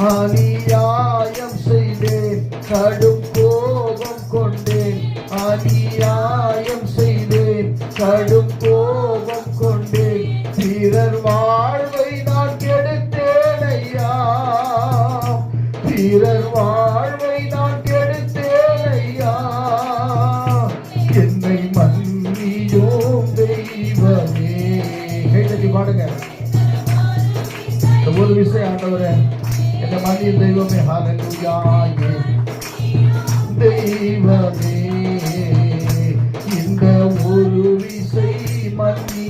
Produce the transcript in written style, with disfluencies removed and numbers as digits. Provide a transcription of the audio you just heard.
அநியாயம் செய்தேன், கடும் கோபம் கொண்டேன். அநியாயம் செய்தேன், கடும் கோபம் கொண்டேன். பிறர் வாழ்வை நான் கெடுத்தேன் ஐயா, பிறர் வாழ்வை நான் கெடுத்தேன் ஐயா. என்னை மன்னியும் தெய்வமே. கேட்டதி பாடுங்க. ஒரு விஷயம் ஆண்டவரே, என்னை மன்னியும் தெய்வமே. ஹல்லேலூயா. தெய்வமே, இந்த ஒரு விசை மன்னி